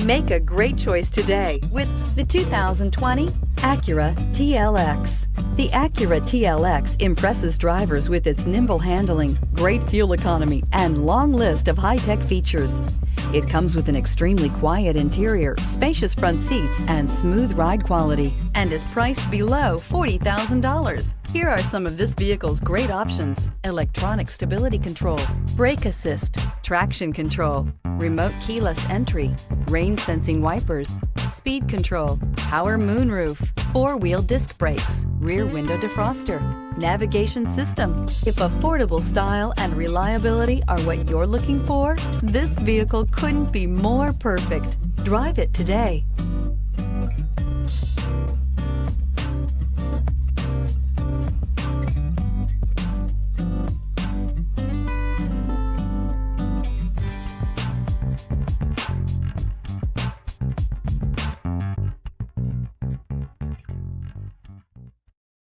Make a great choice today with the 2020 Acura TLX. The Acura TLX impresses drivers with its nimble handling, great fuel economy, and long list of high-tech features. It comes with an extremely quiet interior, spacious front seats, and smooth ride quality, and is priced below $40,000. Here are some of this vehicle's great options: electronic stability control, brake assist, traction control, remote keyless entry, rain sensing wipers, speed control, power moonroof, four-wheel disc brakes, rear window defroster, navigation system. If affordable style and reliability are what you're looking for, this vehicle couldn't be more perfect. Drive it today.